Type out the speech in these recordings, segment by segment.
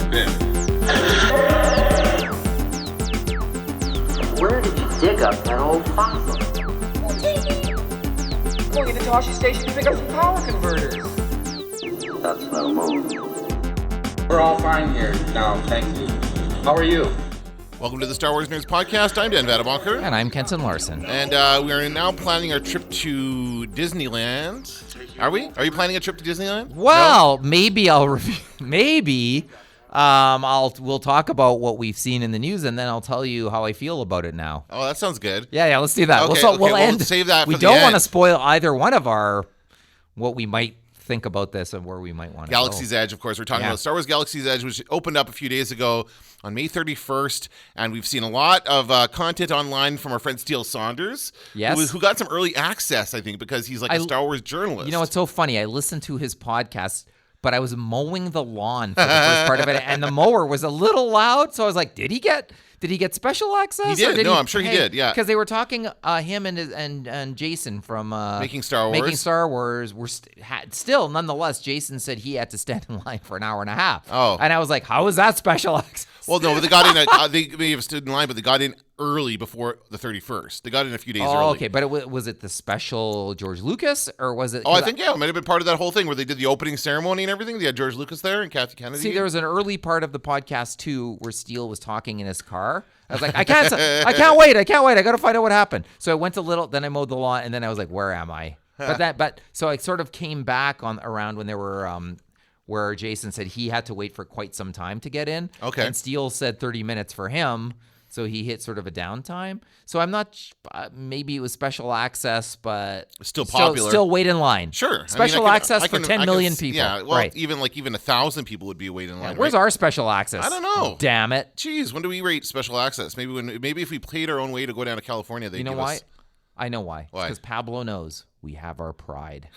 bin. Where did you dig up that old fossil? Going into Toshi Station to pick up some power converters. That's no move. We're all fine here now, thank you. How are you? Welcome to the Star Wars Nerds Podcast. I'm Dan Vadebonker. And I'm Kenton Larson. And we are now planning our trip to Disneyland. Are we? Are you planning a trip to Disneyland? Well, no? Maybe I'll review. Maybe we'll talk about what we've seen in the news, and then I'll tell you how I feel about it now. Oh, that sounds good. Yeah, let's do that. Okay, we'll end. We'll save that. We for don't the want to end. spoil either one of our what we might think about this and where we might want to Galaxy's go. Edge, of course. We're talking about Star Wars Galaxy's Edge, which opened up a few days ago on May 31st, and we've seen a lot of content online from our friend Steele Saunders, who got some early access, I think, because he's like a Star Wars journalist. You know, it's so funny. I listened to his podcast, but I was mowing the lawn for the first part of it, and the mower was a little loud, so I was like, did he get special access? He did. I'm sure he did. Yeah, because they were talking him and Jason from Making Star Wars. Were still, nonetheless, Jason said he had to stand in line for an hour and a half. Oh, and I was like, how is that special access? Well, no, but they got in. They may have stood in line, but they got in early before the 31st. They got in a few days early. Oh, okay, but was it the special George Lucas, or was it? Oh, I think, it might have been part of that whole thing where they did the opening ceremony and everything. They had George Lucas there and Kathy Kennedy. See, there was an early part of the podcast, too, where Steele was talking in his car. I was like, I can't wait. I got to find out what happened. So I went then I mowed the lawn, and then I was like, where am I? So I sort of came back around when there were, where Jason said he had to wait for quite some time to get in. Okay. And Steele said 30 minutes for him. So he hit sort of a downtime. So I'm not. Maybe it was special access, but still popular. Still wait in line. Sure. Special access for 10 million people. Yeah. Well, right. even 1,000 people would be waiting in line. Where's our special access? I don't know. Damn it. Jeez, when do we rate special access? Maybe if we paid our own way to go down to California, they. You know why? Us... I know why. Why? Because Pablo knows we have our pride.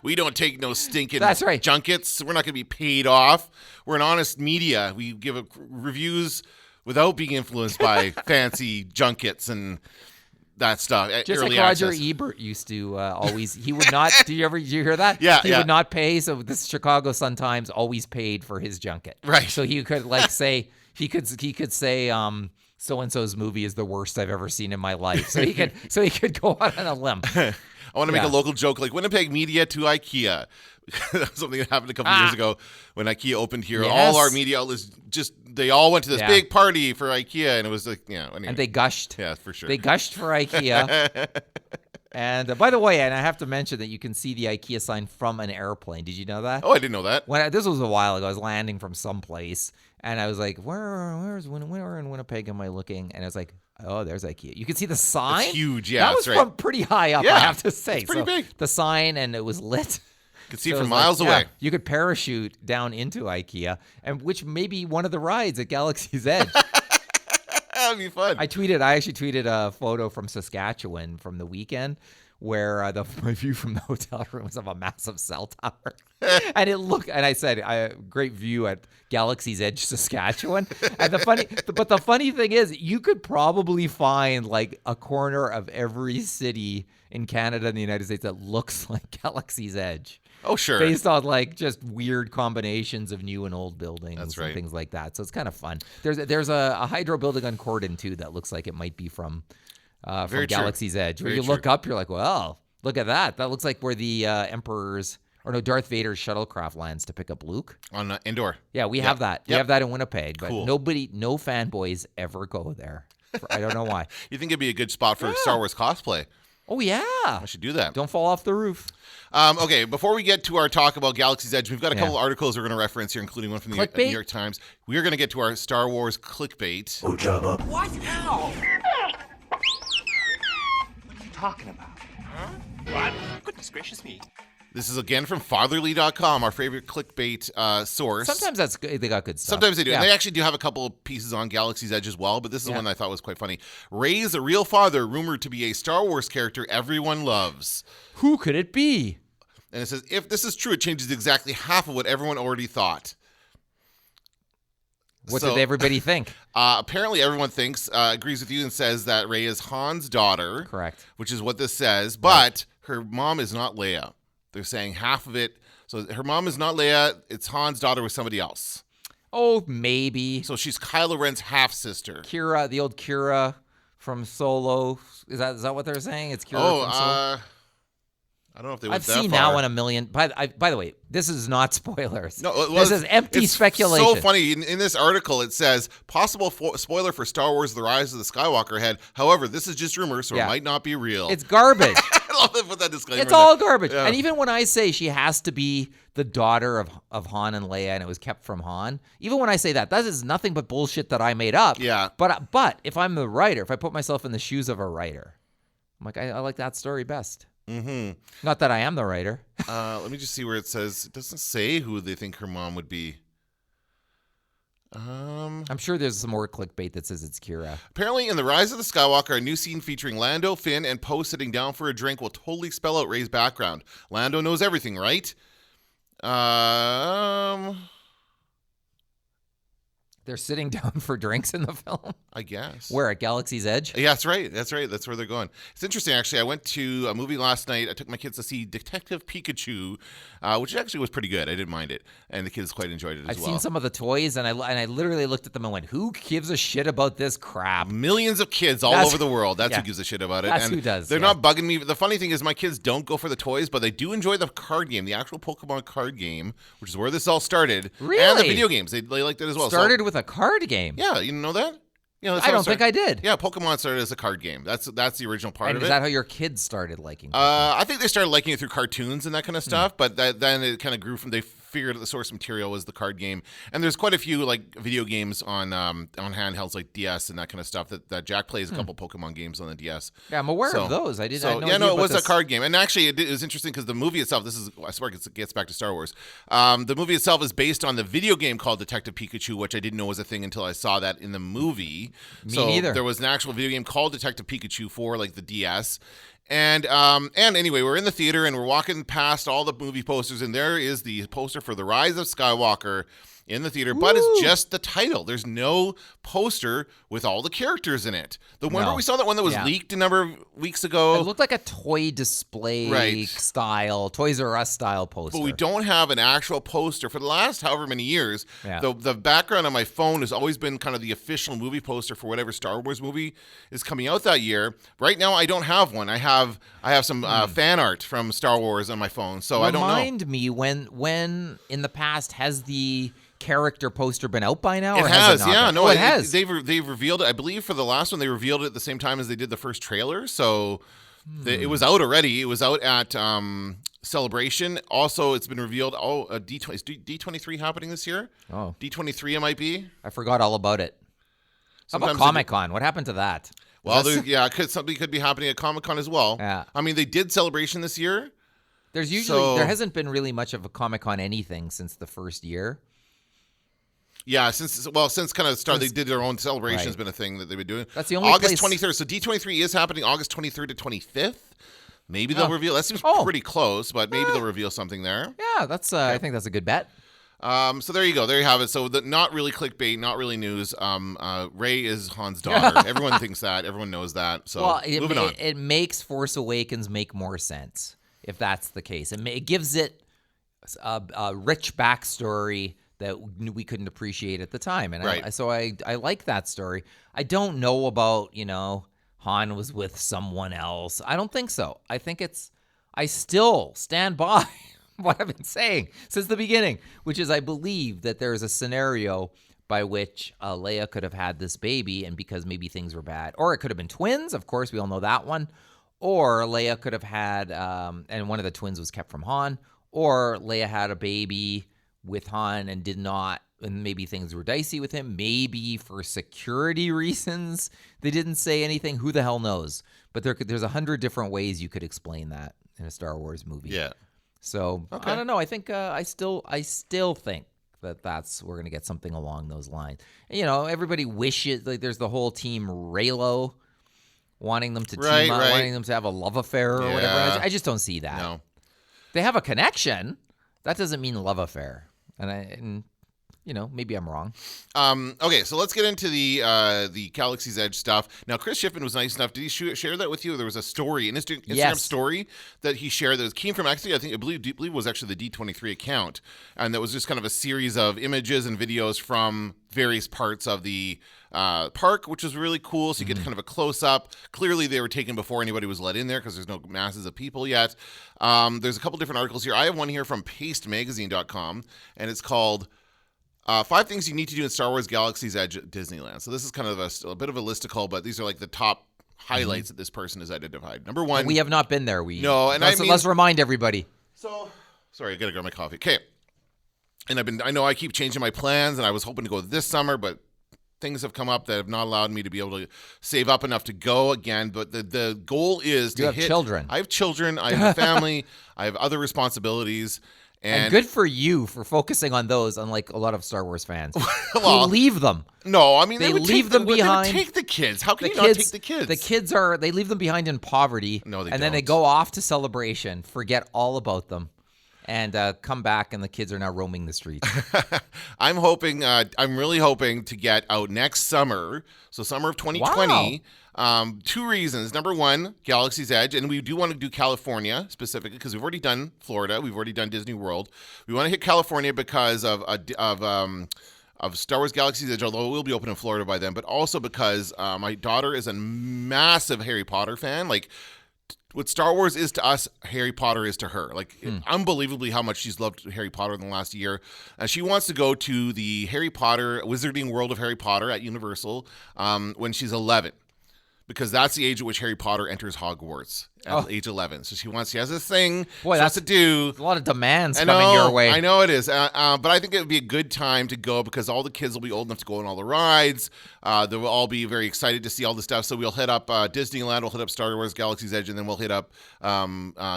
We don't take no stinking That's right. junkets. We're not going to be paid off. We're an honest media. We give reviews without being influenced by fancy junkets and that stuff. Just early like Roger access. Ebert used to always, he would not, did you hear that? Yeah, He would not pay, so the Chicago Sun-Times always paid for his junket. Right. So he could say, he could say, so-and-so's movie is the worst I've ever seen in my life. So he could go out on a limb. I want to make a local joke like Winnipeg media to IKEA. That was something that happened a couple years ago when IKEA opened here. Yes. All our media outlets they all went to this big party for IKEA, and it was like, anyway. And they gushed. Yeah, for sure. They gushed for IKEA. And by the way, and I have to mention that you can see the IKEA sign from an airplane. Did you know that? Oh, I didn't know that. This was a while ago. I was landing from someplace, and I was like, where in Winnipeg am I looking? And I was like, oh, there's IKEA. You can see the sign. It's huge, yeah. That was from pretty high up, I have to say. It's pretty big. The sign, and it was lit. You could see it from miles away. You could parachute down into IKEA, and which may be one of the rides at Galaxy's Edge. That'd be fun. I actually tweeted a photo from Saskatchewan from the weekend where my view from the hotel room was of a massive cell tower. And I said, great view at Galaxy's Edge, Saskatchewan. And the funny thing is, you could probably find like a corner of every city in Canada and the United States that looks like Galaxy's Edge. Oh, sure. Based on like just weird combinations of new and old buildings. That's right. And things like that. So it's kind of fun. There's a hydro building on Corden too that looks like it might be from Galaxy's Edge. Where you look up, you're like, well, look at that. That looks like where the Darth Vader's shuttlecraft lands to pick up Luke. On Endor. Yeah, we have that. Yep. We have that in Winnipeg. But cool. no fanboys ever go there. I don't know why. You think it'd be a good spot for Star Wars cosplay? Oh, yeah. I should do that. Don't fall off the roof. Okay, before we get to our talk about Galaxy's Edge, we've got a couple articles we're going to reference here, including one from the New York Times. We are going to get to our Star Wars clickbait. What? How? What are you talking about? Huh? What? Goodness gracious me. This is again from fatherly.com, our favorite clickbait source. Sometimes they got good stuff. Sometimes they do. Yeah. And they actually do have a couple of pieces on Galaxy's Edge as well, but this is one I thought was quite funny. Rey's a real father, rumored to be a Star Wars character everyone loves. Who could it be? And it says, if this is true, it changes exactly half of what everyone already thought. What did everybody think? Apparently everyone agrees with you and says that Rey is Han's daughter. Correct. Which is what this says, but her mom is not Leia. they're saying half of it. So her mom is not Leia. It's Han's daughter with somebody else. Oh, maybe. So she's Kylo Ren's half sister. Kira, the old Kira from Solo. Is that what they're saying? It's Kira from Solo. I don't know if they went I've that seen far. now in a million. By the way, this is not spoilers. No, well, this is empty speculation. So funny. In this article, it says possible spoiler for Star Wars: The Rise of the Skywalker head. However, this is just rumor, so it might not be real. It's garbage. I love that. Put that disclaimer. It's all there. garbage. Yeah. And even when I say she has to be the daughter of Han and Leia, and it was kept from Han, even when I say that is nothing but bullshit that I made up. Yeah. But if I'm the writer, if I put myself in the shoes of a writer, I'm like, I like that story best. Mm-hmm. Not that I am the writer. Let me just see where it says. It doesn't say who they think her mom would be. I'm sure there's some more clickbait that says it's Kira. Apparently, in The Rise of the Skywalker, a new scene featuring Lando, Finn, and Poe sitting down for a drink will totally spell out Rey's background. Lando knows everything, right? They're sitting down for drinks in the film? I guess. Where, at Galaxy's Edge? Yeah, that's right. That's where they're going. It's interesting, actually. I went to a movie last night. I took my kids to see Detective Pikachu, which actually was pretty good. I didn't mind it. And the kids quite enjoyed it as well. I've seen some of the toys, and I literally looked at them and went, who gives a shit about this crap? Millions of kids all over the world. That's who gives a shit about it. That's and who does. They're not bugging me. The funny thing is my kids don't go for the toys, but they do enjoy the card game, the actual Pokemon card game, which is where this all started. Really? And the video games. They liked it as well. Started with a card game? Yeah, you didn't know that? I don't think I did. Yeah, Pokemon started as a card game. That's the original part of it. Is that how your kids started liking it? I think they started liking it through cartoons and that kind of stuff, but then it kind of grew from, they figured the source material was the card game. And there's quite a few like video games on handhelds like DS and that kind of stuff that Jack plays a couple Pokemon games on the DS. Yeah, I'm aware of those. I didn't know. Yeah, no, it was a card game. And actually, it was interesting because the movie itself, I swear it gets back to Star Wars. The movie itself is based on the video game called Detective Pikachu, which I didn't know was a thing until I saw that in the movie. Me neither. There was an actual video game called Detective Pikachu for like the DS. And anyway, we're in the theater and we're walking past all the movie posters, and there is the poster for The Rise of Skywalker in the theater, but it's just the title. There's no poster with all the characters in it. We saw that one that was leaked a number of weeks ago. It looked like a toy display style, Toys R Us style poster. But we don't have an actual poster for the last however many years. Yeah. The background on my phone has always been kind of the official movie poster for whatever Star Wars movie is coming out that year. Right now, I don't have one. I have some fan art from Star Wars on my phone, so I don't know. Remind me when in the past has the character poster been out by now? It has, yeah. No, it has. They've revealed it. I believe for the last one, they revealed it at the same time as they did the first trailer. So it was out already. It was out at Celebration. Also, it's been revealed. Is D23 happening this year? Oh. D23 it might be. I forgot all about it. How about Comic-Con? What happened to that? Well, something could be happening at Comic-Con as well. Yeah. I mean, they did Celebration this year. There hasn't been really much of a Comic-Con anything since the first year. Yeah, since kind of started, they did their own celebration has been a thing that they've been doing. That's the only August 23rd. So D23 is happening August 23rd to 25th. Maybe they'll reveal. That seems pretty close, but maybe they'll reveal something there. Yeah, that's. I think that's a good bet. So there you go. There you have it. So not really clickbait, not really news. Rey is Han's daughter. Everyone thinks that. Everyone knows that. So moving on. It makes Force Awakens make more sense if that's the case. It gives it a rich backstory that we couldn't appreciate at the time. And I like that story. I don't know about, Han was with someone else. I don't think so. I still stand by what I've been saying since the beginning, which is I believe that there is a scenario by which Leia could have had this baby, and because maybe things were bad. Or it could have been twins. Of course, we all know that one. Or Leia could have had, and one of the twins was kept from Han. Or Leia had a baby with Han and did not, and maybe things were dicey with him. Maybe for security reasons, they didn't say anything. Who the hell knows? But there's 100 different ways you could explain that in a Star Wars movie. Yeah. So I don't know. I think I still think that we're gonna get something along those lines. Everybody wishes, like, there's the whole team Reylo wanting them to team up, wanting them to have a love affair or whatever. I just don't see that. No. They have a connection. That doesn't mean love affair. And maybe I'm wrong. Okay, so let's get into the Galaxy's Edge stuff. Now, Chris Schiffman was nice enough. Did he share that with you? There was a story, an Instagram story that he shared that came from actually, I believe it was actually the D23 account, and that was just kind of a series of images and videos from various parts of the park, which was really cool. So you get kind of a close up. Clearly, they were taken before anybody was let in there because there's no masses of people yet. There's a couple different articles here. I have one here from pastemagazine.com, and it's called 5 things you need to do in Star Wars Galaxy's Edge at Disneyland. So this is kind of a bit of a listicle, but these are like the top highlights that this person has identified. Number 1. We have not been there. Let's remind everybody. So, sorry, I got to grab my coffee. Okay. And I know I keep changing my plans, and I was hoping to go this summer, but things have come up that have not allowed me to be able to save up enough to go again. But the goal is to hit. You have children. I have children. I have a family. I have other responsibilities. And good for you for focusing on those, unlike a lot of Star Wars fans who leave them. No, I mean, they leave them behind. They would take the kids. How can you not take the kids? The kids they leave them behind in poverty. No, they and don't. Then they go off to Celebration, forget all about them, and come back, and the kids are now roaming the streets. I'm really hoping to get out next summer. So summer of 2020. Wow. 2 reasons. Number 1, Galaxy's Edge, and we do want to do California specifically because we've already done Florida, we've already done Disney World. We want to hit California because of Star Wars Galaxy's Edge, although it will be open in Florida by then, but also because my daughter is a massive Harry Potter fan. Like, what Star Wars is to us, Harry Potter is to her. Like, unbelievably how much she's loved Harry Potter in the last year. She wants to go to the Harry Potter Wizarding World of Harry Potter at Universal when she's 11. Because that's the age at which Harry Potter enters Hogwarts at age 11. So she has this thing she wants to do. A lot of demands coming your way. I know it is. But I think it would be a good time to go because all the kids will be old enough to go on all the rides. They will all be very excited to see all the stuff. So we'll hit up Disneyland, we'll hit up Star Wars Galaxy's Edge, and then we'll hit up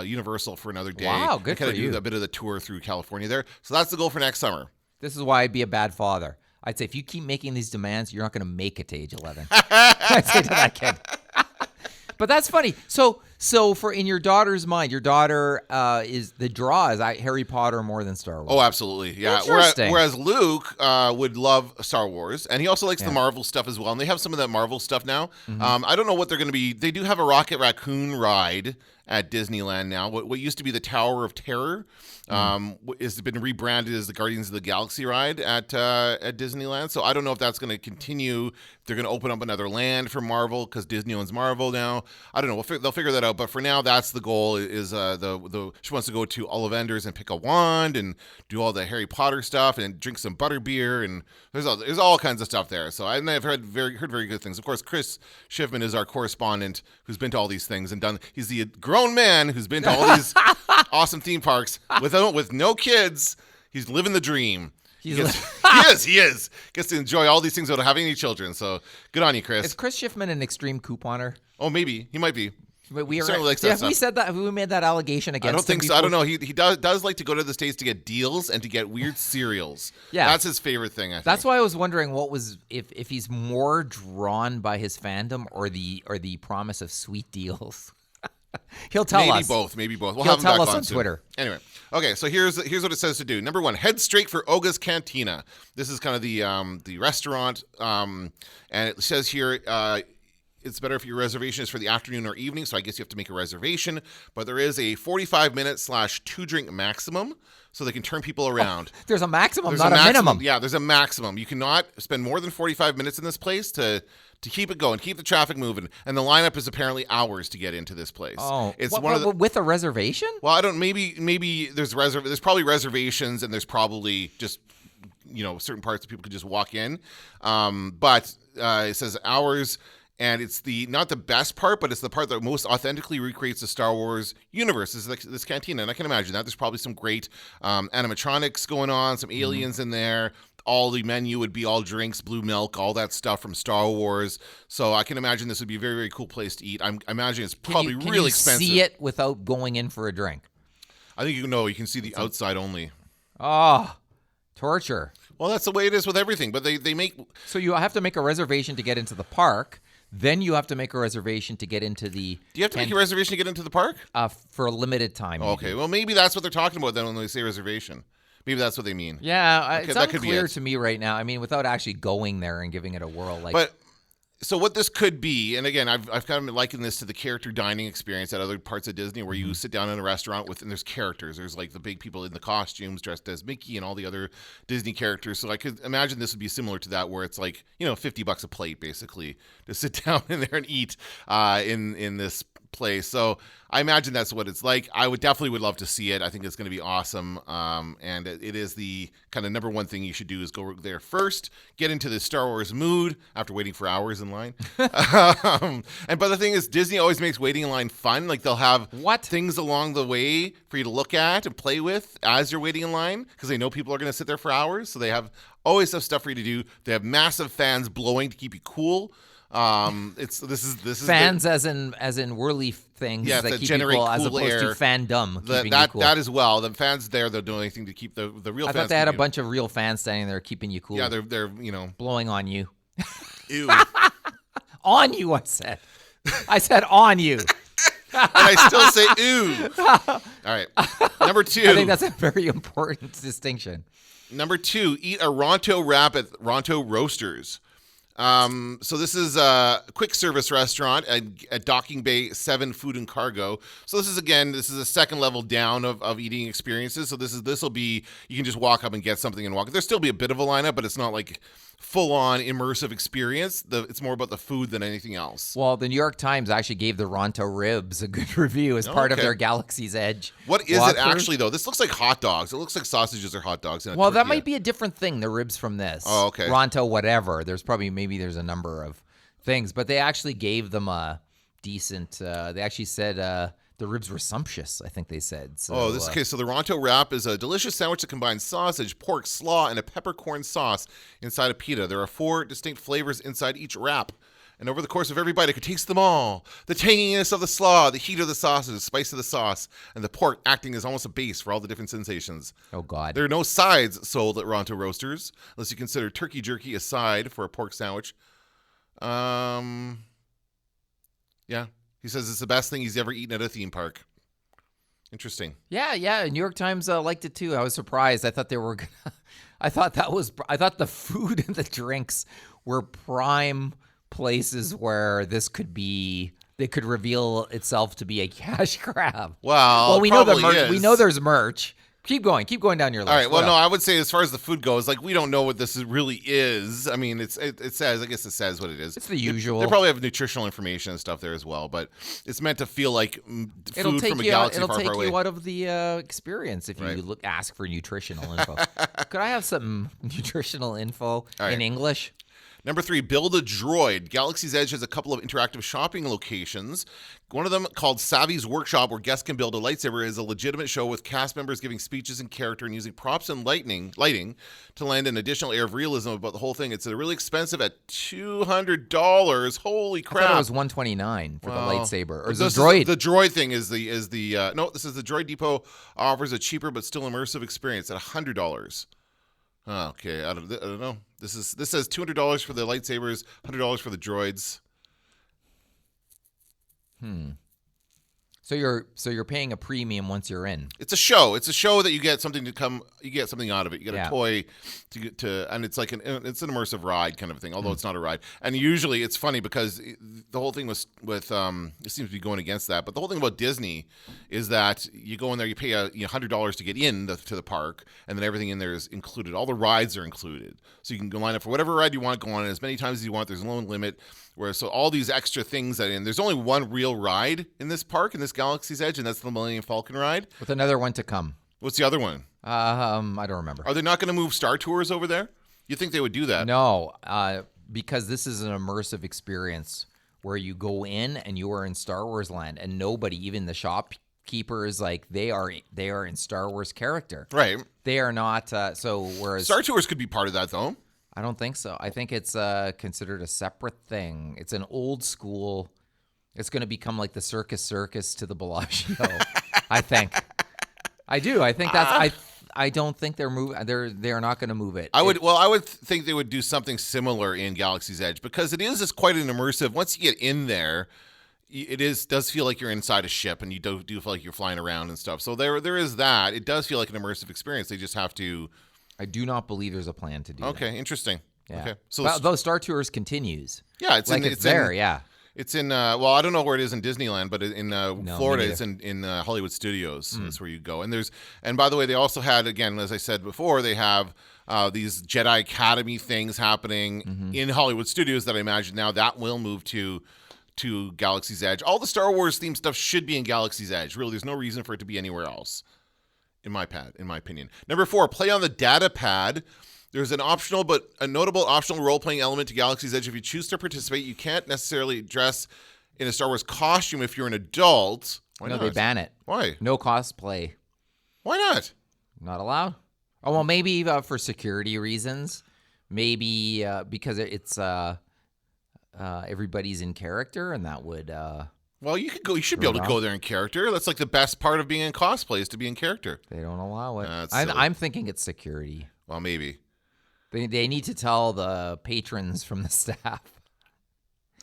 Universal for another day. Wow, good for you. Do a bit of the tour through California there. So that's the goal for next summer. This is why I'd be a bad father. I'd say if you keep making these demands, you're not going to make it to age 11. I'd say to that kid. But that's funny. So for in your daughter's mind, your daughter is Harry Potter more than Star Wars. Oh, absolutely. Yeah. Whereas Luke would love Star Wars, and he also likes the Marvel stuff as well. And they have some of that Marvel stuff now. Mm-hmm. I don't know what they're going to be. They do have a Rocket Raccoon ride at Disneyland now. What used to be the Tower of Terror has been rebranded as the Guardians of the Galaxy ride at Disneyland. So I don't know if that's going to continue. They're going to open up another land for Marvel because Disney owns Marvel now. I don't know. They'll figure that out. But for now, that's the goal. Is she wants to go to Ollivanders and pick a wand and do all the Harry Potter stuff and drink some butterbeer, and there's all kinds of stuff there. So I've heard very good things. Of course, Chris Schiffman is our correspondent who's been to all these things and done. He's the grown man who's been to all these awesome theme parks with no kids. He's living the dream. He is. Gets to enjoy all these things without having any children. So good on you, Chris. Is Chris Schiffman an extreme couponer? Oh, maybe. He might be. But he certainly likes that stuff. We said that. We made that allegation against him. I don't think so. I don't know. He does like to go to the States to get deals and to get weird cereals. Yeah. That's his favorite thing, I think. That's why I was wondering if he's more drawn by his fandom or the promise of sweet deals. He'll tell us. Maybe both. He'll tell us on Twitter. Anyway, okay. So here's what it says to do. Number 1, head straight for Oga's Cantina. This is kind of the restaurant, and it says here it's better if your reservation is for the afternoon or evening. So I guess you have to make a reservation. But there is a 45-minute / 2-drink maximum, so they can turn people around. There's a maximum, not a minimum. Yeah, there's a maximum. You cannot spend more than 45 minutes in this place to keep it going, keep the traffic moving. And the lineup is apparently hours to get into this place. Oh, it's with a reservation? Well, I don't. Maybe there's probably reservations, and there's probably just certain parts that people could just walk in. But it says hours. And it's not the best part, but it's the part that most authentically recreates the Star Wars universe. Is this cantina, and I can imagine that. There's probably some great animatronics going on, some aliens in there. All the menu would be all drinks, blue milk, all that stuff from Star Wars. So I can imagine this would be a very, very cool place to eat. I imagine it's probably really expensive. Can you see it without going in for a drink? I think you can see the outside only. Oh, torture. Well, that's the way it is with everything. But they make... So you have to make a reservation to get into the park. Then you have to make a reservation to get into the... Do you have to make a reservation to get into the park? For a limited time. Okay, well, maybe that's what they're talking about then when they say reservation. Maybe that's what they mean. Yeah, Okay, it's that could be unclear it. to me right now. I mean, without actually going there and giving it a whirl, like. But so what this could be, and again, I've kind of likened this to the character dining experience at other parts of Disney, where you sit down in a restaurant and there's characters. There's like the big people in the costumes dressed as Mickey and all the other Disney characters. So I could imagine this would be similar to that, where it's like, $50 a plate basically to sit down in there and eat in this place. So I imagine that's what it's like. I would love to see it. I think it's going to be awesome. And it is the kind of number one thing you should do is go there first, get into the Star Wars mood after waiting for hours in line. But the thing is, Disney always makes waiting in line fun. Like they'll have things along the way for you to look at and play with as you're waiting in line, because they know people are going to sit there for hours. So they always have stuff for you to do. They have massive fans blowing to keep you cool. This is fans as in whirly things that keep generate people cool as opposed air. to fandom keeping you cool. That as well. The fans there, they'll do anything to keep the real fans. I thought they had a bunch of real fans standing there keeping you cool. Yeah, they're blowing on you. Ew. On you, I said. I said on you. And I still say ew. All right. Number 2. I think that's a very important distinction. Number 2, eat a Ronto wrap at Ronto Roasters. So this is a quick service restaurant at Docking Bay 7 Food and Cargo. So this is a second level down of eating experiences. So this will be, you can just walk up and get something and walk. There'll still be a bit of a lineup, but it's not like full on immersive experience. It's more about the food than anything else. Well, the New York Times actually gave the Ronto ribs a good review as part of their Galaxy's Edge. What is it actually though? This looks like hot dogs. It looks like sausages or hot dogs. Well, that might be a different thing. The ribs from this. Oh, okay. Ronto, whatever. There's a number of things, but they actually gave them a decent. They actually said the ribs were sumptuous, I think they said. So, So the Ronto wrap is a delicious sandwich that combines sausage, pork, slaw, and a peppercorn sauce inside a pita. There are 4 distinct flavors inside each wrap. And over the course of every bite, I could taste them all. The tanginess of the slaw, the heat of the sausage, the spice of the sauce, and the pork acting as almost a base for all the different sensations. Oh, God. There are no sides sold at Ronto Roasters, unless you consider turkey jerky a side for a pork sandwich. Yeah. He says it's the best thing he's ever eaten at a theme park. Interesting. Yeah. New York Times liked it too. I was surprised. I thought they were gonna. I thought the food and the drinks were prime places where this could be. They could reveal itself to be a cash grab. Well, we know we know there's merch. Keep going down your list. All right. Well, no, I would say as far as the food goes, like we don't know what this really is. I mean, it says what it is. It's the usual. They probably have nutritional information and stuff there as well, but it's meant to feel like food from a galaxy far, far away. It'll take you out of the experience if you ask for nutritional info. Could I have some nutritional info in English? Number 3, build a droid. Galaxy's Edge has a couple of interactive shopping locations. One of them, called Savvy's Workshop, where guests can build a lightsaber, is a legitimate show with cast members giving speeches in character and using props and lighting to lend an additional air of realism about the whole thing. It's really expensive at $200. Holy crap! I thought it was $129 for the lightsaber. Or the droid? The droid thing is the no. This is the Droid Depot offers a cheaper but still immersive experience at $100. Okay, I don't know. This says $200 for the lightsabers, $100 for the droids. So you're paying a premium once you're in. It's a show. It's a show that you get something out of it. You get a toy and it's like it's an immersive ride kind of thing, although it's not a ride. And usually it's funny because the whole thing with it seems to be going against that, but the whole thing about Disney is that you go in there, you pay $100 to get in to the park, and then everything in there is included. All the rides are included. So you can go line up for whatever ride you want, go on it as many times as you want. There's no limit. So all these extra things there's only one real ride in this park, in this Galaxy's Edge, and that's the Millennium Falcon ride. With another one to come. What's the other one? I don't remember. Are they not going to move Star Tours over there? You think they would do that? No, because this is an immersive experience where you go in and you are in Star Wars land, and nobody, even the shopkeepers, like they are in Star Wars character. Right. They are not. Whereas Star Tours could be part of that, though. I don't think so. I think it's considered a separate thing. It's an old school. It's going to become like the Circus to the Bellagio. I think. I do. I think that's. I don't think they're not going to move it. I would think they would do something similar in Galaxy's Edge, because it is quite an immersive. Once you get in there, does feel like you're inside a ship, and you do feel like you're flying around and stuff. So there is that. It does feel like an immersive experience. They just have to. I do not believe there's a plan to do that. Okay, interesting. Yeah. Okay, so though Star Tours continues. Yeah, it's there. Yeah. It's in, well, I don't know where it is in Disneyland, but in Florida, it's in Hollywood Studios. That's where you go. And by the way, they also had, again, as I said before, they have these Jedi Academy things happening in Hollywood Studios that I imagine now that will move to Galaxy's Edge. All the Star Wars themed stuff should be in Galaxy's Edge. Really, there's no reason for it to be anywhere else, in my opinion. Number 4, play on the data pad. There's a notable optional role-playing element to Galaxy's Edge. If you choose to participate, you can't necessarily dress in a Star Wars costume if you're an adult. Why not? They ban it. Why? No cosplay. Why not? Not allowed. Oh, well, maybe for security reasons. Maybe because it's everybody's in character, and that would... Well, you could go. You should be able to go there in character. That's like the best part of being in cosplay is to be in character. They don't allow it. I'm thinking it's security. Well, maybe. They need to tell the patrons from the staff.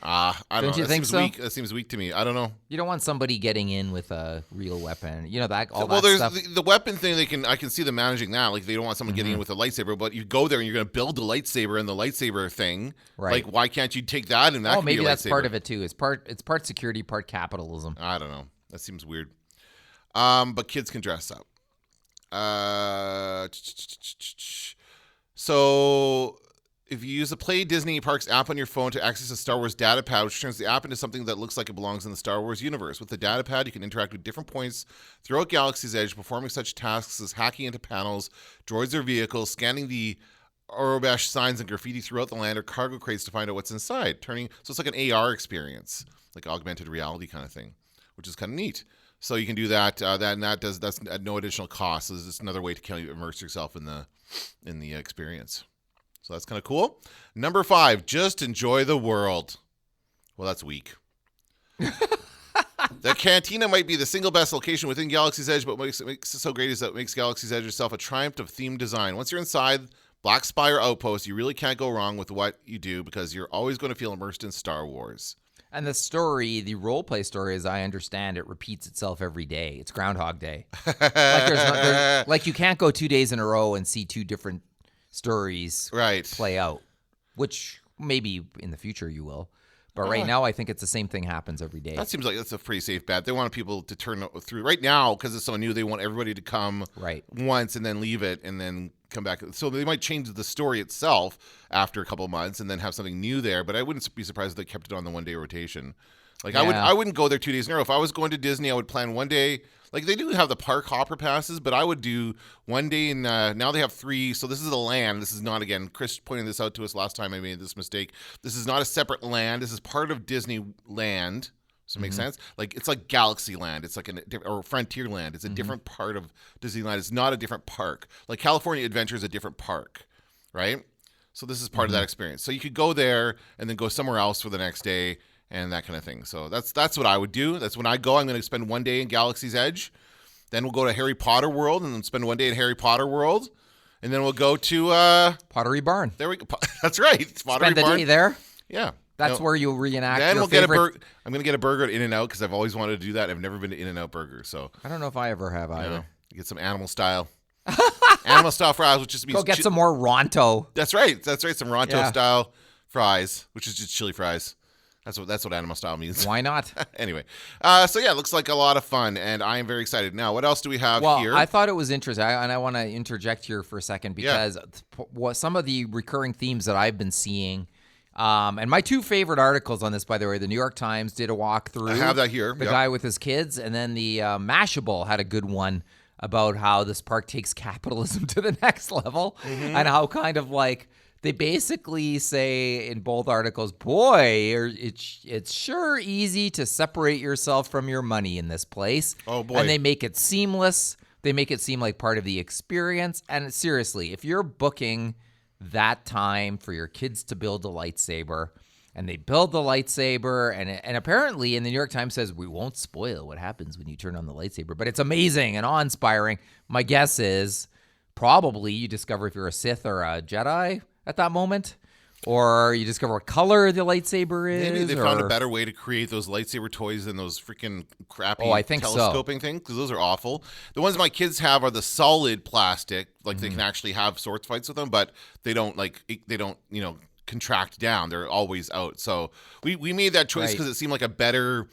I don't know. You think seems so? weak. That seems weak to me. I don't know. You don't want somebody getting in with a real weapon. You know that all well, that there's stuff. the weapon thing. I can see them managing that. Like they don't want someone getting in with a lightsaber, but you go there and you're going to build the lightsaber and the lightsaber thing. Right. Like why can't you take that and that? Maybe be a that's lightsaber? part of it too. It's part security, part capitalism. I don't know. That seems weird. But kids can dress up. So if you use the Play Disney Parks app on your phone to access a Star Wars data pad, which turns the app into something that looks like it belongs in the Star Wars universe. With the data pad, you can interact with different points throughout Galaxy's Edge, performing such tasks as hacking into panels, droids or vehicles, scanning the Orobash signs and graffiti throughout the land, or cargo crates to find out what's inside. So it's like an AR experience, like augmented reality kind of thing, which is kind of neat. So you can do that. That's at no additional cost. So it's just another way to kind of immerse yourself in the experience. So that's kind of cool. Number 5, just enjoy the world. Well, that's weak. The Cantina might be the single best location within Galaxy's Edge, but what makes it so great is that it makes Galaxy's Edge itself a triumph of theme design. Once you're inside Black Spire Outpost, you really can't go wrong with what you do because you're always going to feel immersed in Star Wars. And the role-play story, as I understand it, repeats itself every day. It's Groundhog Day. Like you can't go 2 days in a row and see 2 different stories play out, which maybe in the future you will. But right now, I think it's the same thing happens every day. That seems like that's a pretty safe bet. They want people to turn through. Right now, because it's so new, they want everybody to come once and then leave it and then come back. So they might change the story itself after a couple of months and then have something new there. But I wouldn't be surprised if they kept it on the one-day rotation. Like I wouldn't go there 2 days in a row. If I was going to Disney, I would plan one day. Like they do have the park hopper passes, but I would do one day. And now they have 3. So this is the land. This is not, again, Chris pointed this out to us last time I made this mistake. This is not a separate land. This is part of Disneyland. Does it make sense? Like it's like Galaxyland. It's like or Frontierland. It's a different part of Disneyland. It's not a different park. Like California Adventure is a different park, right? So this is part of that experience. So you could go there and then go somewhere else for the next day. And that kind of thing. So that's what I would do. That's when I go. I'm going to spend one day in Galaxy's Edge. Then we'll go to Harry Potter World and then spend one day in Harry Potter World. And then we'll go to Pottery Barn. There we go. That's right. It's Pottery Spend the Barn. day there. Yeah. That's where you'll reenact then your we'll favorite. I'm going to get a burger at In-N-Out because I've always wanted to do that. I've never been to In-N-Out Burger. So I don't know if I ever have either. Get some animal style. Animal style fries, which just means go get some more Ronto. That's right. Some Ronto style fries, which is just chili fries. That's what animal style means. Why not? Anyway, it looks like a lot of fun, and I am very excited. Now, what else do we have here? Well, I thought it was interesting, and I want to interject here for a second because some of the recurring themes that I've been seeing, and my 2 favorite articles on this, by the way, the New York Times did a walkthrough. I have that here. The guy with his kids, and then the Mashable had a good one about how this park takes capitalism to the next level, and how kind of like they basically say in both articles, boy, it's sure easy to separate yourself from your money in this place. Oh, boy. And they make it seamless. They make it seem like part of the experience. And seriously, if you're booking that time for your kids to build a lightsaber, and they build the lightsaber, and apparently in the New York Times says, we won't spoil what happens when you turn on the lightsaber, but it's amazing and awe-inspiring. My guess is probably you discover if you're a Sith or a Jedi at that moment, Or you discover what color the lightsaber is. Maybe they found a better way to create those lightsaber toys than those freaking crappy telescoping things, because those are awful. The ones my kids have are the solid plastic, like they can actually have sword fights with them, but they don't contract down. They're always out. So we made that choice because it seemed like a better,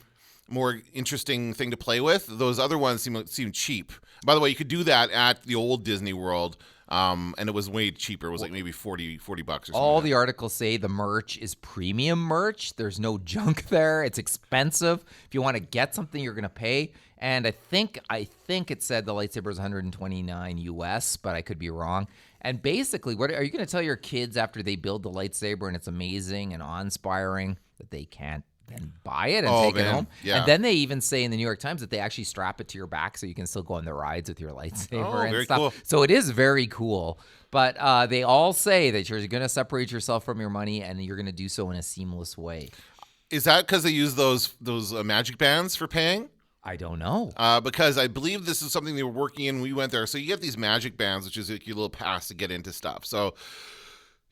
more interesting thing to play with. Those other ones seem cheap. By the way, you could do that at the old Disney World. And it was way cheaper. It was like maybe $40 or something. All the articles say the merch is premium merch. There's no junk there. It's expensive. If you want to get something, you're going to pay. And I think it said the lightsaber is $129 US, but I could be wrong. And basically, what are you going to tell your kids after they build the lightsaber and it's amazing and awe-inspiring that they can't then buy it and take it home? Yeah. And then they even say in the New York Times that they actually strap it to your back so you can still go on the rides with your lightsaber and very stuff. cool. So it is very cool. But they all say that you're going to separate yourself from your money and you're going to do so in a seamless way. Is that because they use those magic bands for paying? I don't know. Because I believe this is something they were working in when we went there. So you get these magic bands, which is like your little pass to get into stuff. So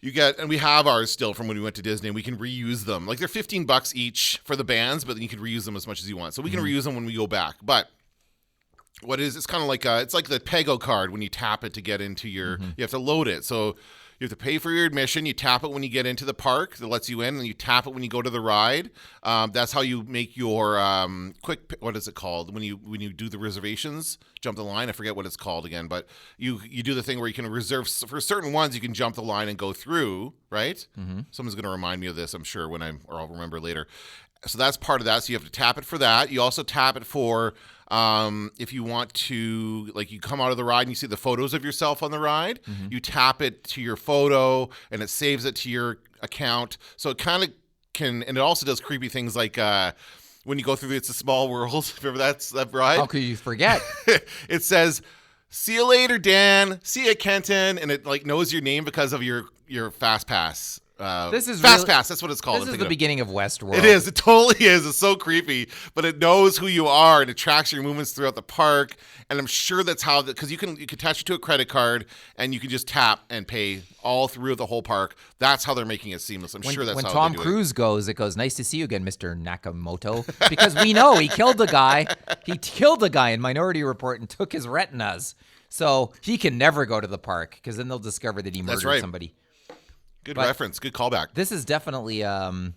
you get, and we have ours still from when we went to Disney, and we can reuse them. Like they're $15 each for the bands, but then you can reuse them as much as you want. So we can reuse them when we go back. But it's kind of like it's like the Pego card when you tap it to get into your, you have to load it. So you have to pay for your admission. You tap it when you get into the park that lets you in, and you tap it when you go to the ride. That's how you make your quick. What is it called when you do the reservations? Jump the line. I forget what it's called again, but you do the thing where you can reserve for certain ones. You can jump the line and go through. Right. Someone's going to remind me of this, I'm sure, or I'll remember later. So that's part of that. So you have to tap it for that. You also tap it for if you want to, like, you come out of the ride and you see the photos of yourself on the ride, you tap it to your photo and it saves it to your account. So it kind of can, and it also does creepy things like when you go through It's a Small World. Remember that ride? How could you forget? It says, "See you later, Dan. See you, Kenton," and it like knows your name because of your Fast Pass. This is Fast Pass. That's what it's called. This is the beginning of Westworld. It is. It totally is. It's so creepy, but it knows who you are and it tracks your movements throughout the park. And I'm sure that's how because you can attach it to a credit card and you can just tap and pay all through the whole park. That's how they're making it seamless. I'm sure that's when how Tom they do Cruise goes, it goes, "Nice to see you again, Mr. Nakamoto," because we know he killed the guy. He killed the guy in Minority Report and took his retinas, so he can never go to the park because then they'll discover that he murdered somebody. Good reference. Good callback. This is definitely, one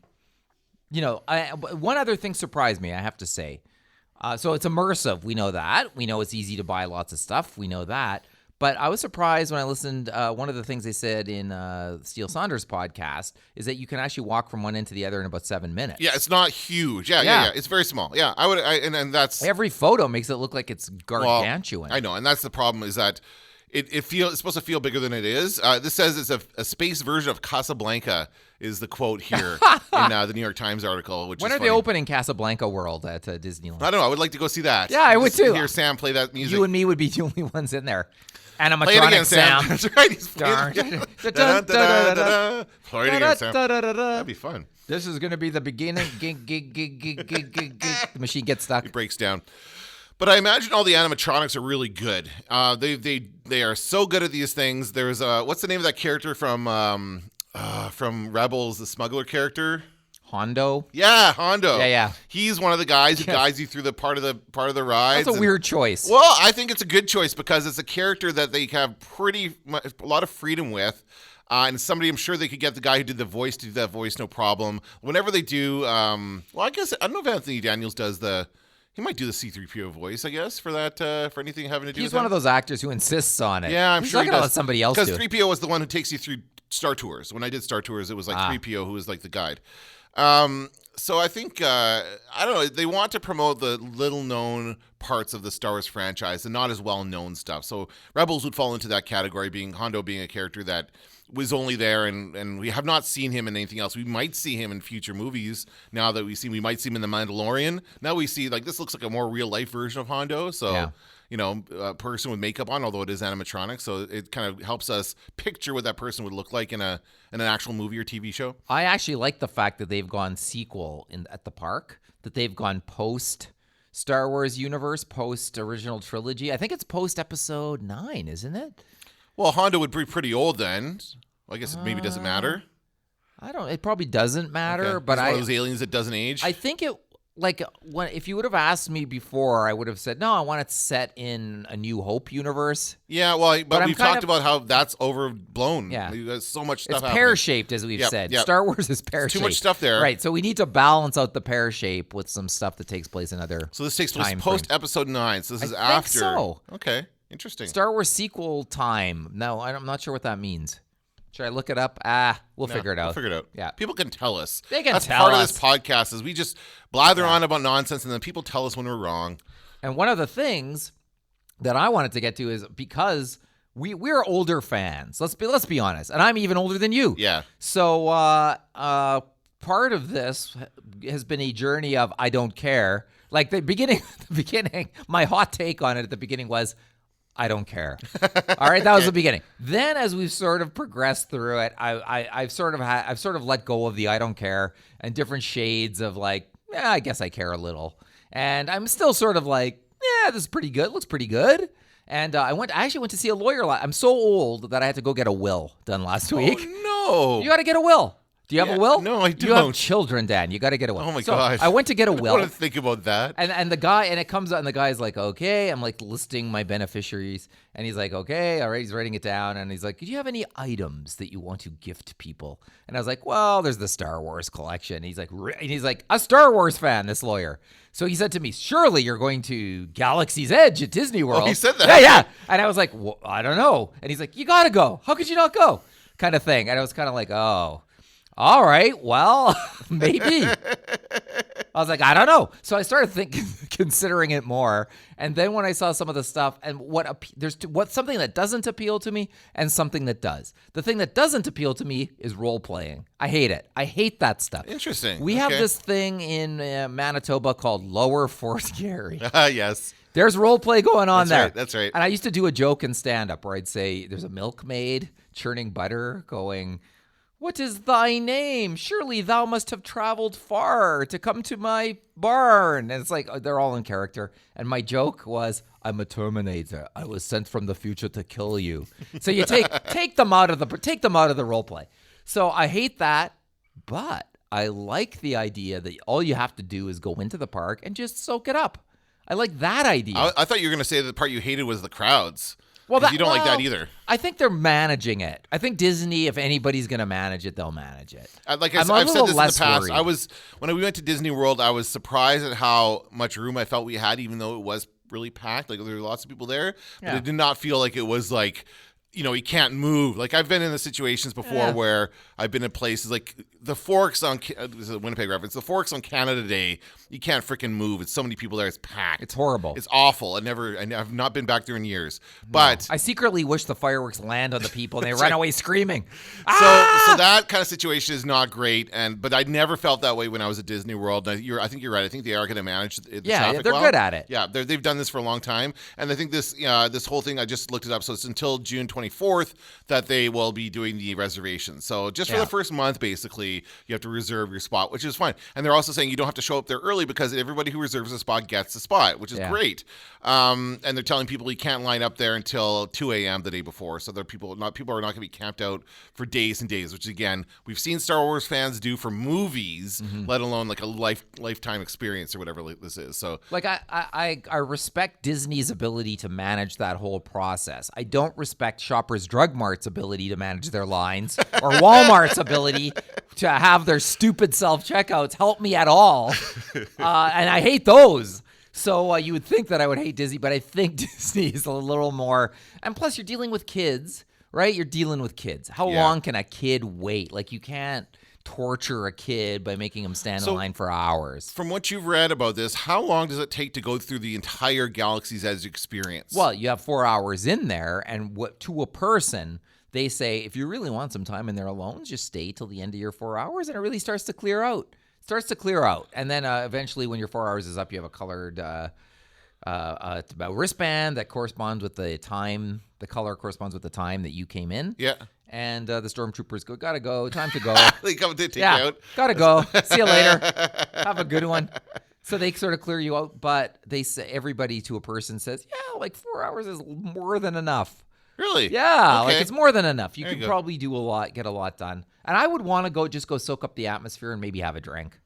other thing surprised me, I have to say. So it's immersive. We know that. We know it's easy to buy lots of stuff. We know that. But I was surprised when I listened. One of the things they said in Steele Saunders' podcast is that you can actually walk from one end to the other in about 7 minutes. Yeah, it's not huge. Yeah. It's very small. Yeah, and that's every photo makes it look like it's gargantuan. Well, I know, and that's the problem is that it's supposed to feel bigger than it is. This says it's a space version of Casablanca is the quote here in the New York Times article. Which when is are they opening Casablanca World at Disneyland? I don't know. I would like to go see that. Yeah, I would too. Hear Sam play that music. You and me would be the only ones in there. Animatronic Play it again, Sam. Sam. That's right. He's playing Play it again, Sam. That'd be fun. This is going to be the beginning. The machine gets stuck. It breaks down. But I imagine all the animatronics are really good. They are so good at these things. There's what's the name of that character from Rebels, the smuggler character? Hondo. Yeah, Hondo. Yeah. He's one of the guys who guides you through the part of the rides. That's a weird choice. Well, I think it's a good choice because it's a character that they have a lot of freedom with. And somebody, I'm sure they could get the guy who did the voice to do that voice, no problem. Whenever they do, I guess, I don't know if Anthony Daniels does he might do the C-3PO voice, I guess, for that, for anything having to do with He's one of those actors who insists on it. Yeah, I'm sure he's not going to let somebody else do it. Because 3PO was the one who takes you through Star Tours. When I did Star Tours, it was like 3PO who was like the guide. So I think, I don't know, they want to promote the little-known parts of the Star Wars franchise and not as well-known stuff. So Rebels would fall into that category, Hondo being a character that was only there, and we have not seen him in anything else. We might see him in future movies now that we might see him in The Mandalorian. Now we see, like, this looks like a more real-life version of Hondo, so... Yeah. A person with makeup on, although it is animatronic, so it kind of helps us picture what that person would look like in an actual movie or TV show. I actually like the fact that they've gone sequel at the park, that they've gone post Star Wars universe, post original trilogy. I think it's post episode 9, isn't it? Well, Hondo would be pretty old then. Well, I guess it maybe doesn't matter. It probably doesn't matter, Okay. but He's one of those aliens that doesn't age. I think it. Like if you would have asked me before, I would have said no. I want it set in a New Hope universe. Yeah, well, but we've talked about how that's overblown. Yeah, there's so much stuff. It's pear-shaped, as we've said. Yep. Star Wars is pear-shaped. Too much stuff there, right? So we need to balance out the pear shape with some stuff that takes place in other. So this takes place post Episode 9. So this is I after. think so. Okay, interesting. Star Wars sequel time. No, I'm not sure what that means. Should I look it up? We'll figure it out. We'll figure it out. Yeah. People can tell us. They can That's tell part us. of this podcast is we just blather on about nonsense and then people tell us when we're wrong. And one of the things that I wanted to get to is because we're older fans. Let's be honest. And I'm even older than you. Yeah. So part of this has been a journey of I don't care. Like the beginning, my hot take on it at the beginning was I don't care. All right, that was the beginning. Then, as we've sort of progressed through it, I've sort of let go of the I don't care and different shades of like, I guess I care a little, and I'm still sort of like, this is pretty good. Looks pretty good. And I actually went to see a lawyer. I'm so old that I had to go get a will done last week. Oh no! You got to get a will. Do you have a will? No, I don't. You have children, Dan. You got to get a will. Oh my gosh! I went to get a will. I want to think about that. And the guy, and it comes out, and the guy's like, okay. I'm like listing my beneficiaries, and he's like, okay, all right. He's writing it down, and he's like, do you have any items that you want to gift people? And I was like, well, there's the Star Wars collection. And he's like, a Star Wars fan, this lawyer. So he said to me, surely you're going to Galaxy's Edge at Disney World. Oh, he said that. Yeah. And I was like, well, I don't know. And he's like, you got to go. How could you not go? Kind of thing. And I was kind of like, oh. All right, well, maybe. I was like, I don't know. So I started considering it more. And then when I saw some of the stuff and there's something that doesn't appeal to me and something that does. The thing that doesn't appeal to me is role playing. I hate it. I hate that stuff. Interesting. We have this thing in Manitoba called Lower Fort Garry. Yes. There's role play going on there. That's right. And I used to do a joke in stand-up where I'd say there's a milkmaid churning butter going, what is thy name? Surely thou must have traveled far to come to my barn. And it's like, they're all in character. And my joke was, I'm a Terminator. I was sent from the future to kill you. So you take them out of the role play. So I hate that, but I like the idea that all you have to do is go into the park and just soak it up. I like that idea. I thought you were going to say the part you hated was the crowds. Well, you don't like that either. I think they're managing it. I think Disney, if anybody's going to manage it, they'll manage it. I've said this in the past. When we went to Disney World, I was surprised at how much room I felt we had, even though it was really packed. Like there were lots of people there, but it did not feel like it was like, you can't move. Like I've been in the situations before where I've been in places like the Forks on this is a Winnipeg reference. The Forks on Canada Day, you can't freaking move. It's so many people there. It's packed. It's horrible. It's awful. I've not been back there in years. But I secretly wish the fireworks land on the people and they run away screaming. So that kind of situation is not great. But I never felt that way when I was at Disney World. I think you're right. I think they are going to manage the traffic they're well. good at it. Yeah, they've done this for a long time, and I think this whole thing. I just looked it up. So it's until June 24th that they will be doing the reservations. So just for the first month, basically, you have to reserve your spot, which is fine. And they're also saying you don't have to show up there early because everybody who reserves a spot gets a spot, which is great. And they're telling people you can't line up there until 2 a.m. the day before. So people are not going to be camped out for days and days, which again, we've seen Star Wars fans do for movies, let alone like a lifetime experience or whatever this is. So like I respect Disney's ability to manage that whole process. I don't respect Shoppers Drug Mart's ability to manage their lines or Walmart's ability to have their stupid self-checkouts help me at all. And I hate those. So you would think that I would hate Disney, but I think Disney is a little more. And plus, you're dealing with kids, right? You're dealing with kids. How long can a kid wait? Like, you can't torture a kid by making them stand in line for hours. From what you've read about this, how long does it take to go through the entire Galaxy's Edge experience? Well, you have 4 hours in there, and to a person, they say, if you really want some time in there alone, just stay till the end of your 4 hours, and it really starts to clear out. And then eventually when your 4 hours is up, you have a colored wristband that corresponds with the time. The color corresponds with the time that you came in. Yeah. And the stormtroopers go, gotta go, time to go. They come to take you out. Gotta go. See you later. Have a good one. So they sort of clear you out, but they say everybody to a person says, yeah, like 4 hours is more than enough. Really? Yeah, okay. like it's more than enough. You can probably do get a lot done. And I would want to go soak up the atmosphere and maybe have a drink.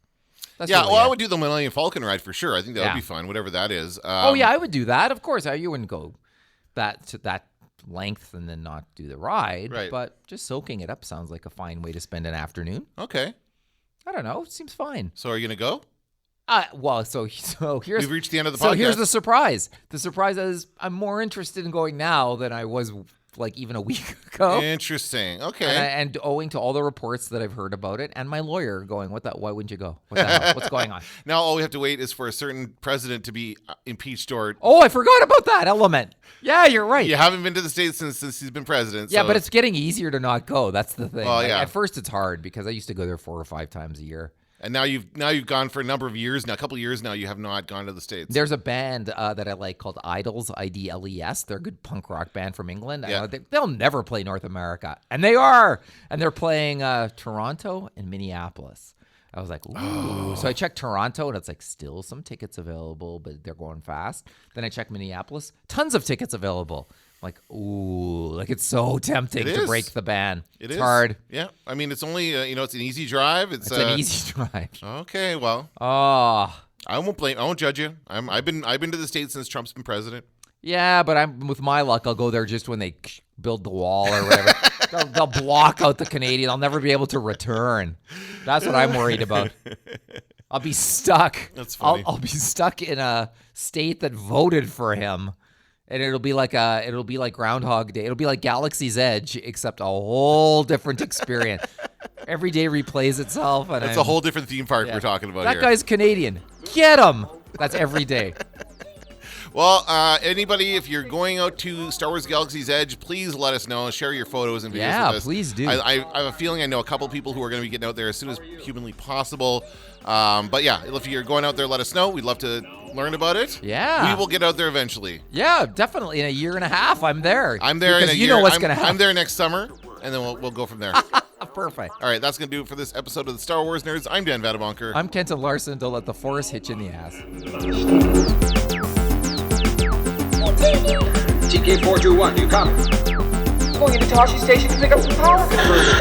That's yeah, really well, it. I would do the Millennium Falcon ride for sure. I think that would be fun, whatever that is. I would do that. Of course, you wouldn't go that length and then not do the ride. Right. But just soaking it up sounds like a fine way to spend an afternoon. Okay. I don't know. It seems fine. So are you going to go? So here's We've reached the end of the podcast. So here's the surprise. The surprise is I'm more interested in going now than I was like even a week ago. Interesting. Okay. And owing to all the reports that I've heard about it, and my lawyer going, why wouldn't you go? What the hell? What's going on? Now all we have to wait is for a certain president to be impeached or... Oh, I forgot about that element. Yeah, you're right. You haven't been to the States since he's been president. Yeah, so... but it's getting easier to not go. That's the thing. Well, yeah. At first it's hard because I used to go there 4 or 5 times a year. And now you've gone for a number of years now, a couple of years now. You have not gone to the States. There's a band that I like called Idols, IDLES. They're a good punk rock band from England. Yeah. They'll never play North America, and they are. And they're playing Toronto and Minneapolis. I was like, ooh. Oh. So I checked Toronto, and it's like still some tickets available, but they're going fast. Then I checked Minneapolis, tons of tickets available. I'm like, ooh, like it's so tempting to break the ban. It's hard. Yeah, I mean, it's only it's an easy drive. It's an easy drive. Okay, well, I won't judge you. I've been to the States since Trump's been president. Yeah, but with my luck, I'll go there just when they build the wall or whatever. they'll block out the Canadian. I'll never be able to return. That's what I'm worried about. I'll be stuck. That's funny. I'll be stuck in a state that voted for him. And it'll be like Groundhog Day. It'll be like Galaxy's Edge, except a whole different experience. Every day replays itself. And That's a whole different theme park we're talking about here. That guy's Canadian. Get him. That's every day. Well, anybody, if you're going out to Star Wars Galaxy's Edge, please let us know. Share your photos and videos with us. Yeah, please do. I have a feeling I know a couple people who are going to be getting out there as soon as humanly possible. But yeah, if you're going out there, let us know. We'd love to learn about it. Yeah. We will get out there eventually. Yeah, definitely. In a year and a half, I'm there. I'm there in a year. You know what's going to happen. I'm there next summer, and then we'll go from there. Perfect. All right, that's going to do it for this episode of the Star Wars Nerds. I'm Dan Vadabonker. I'm Kenton Larson. Don't let the force hit you in the ass. TK421, you come. Going into Toshi Station to pick up some power converters.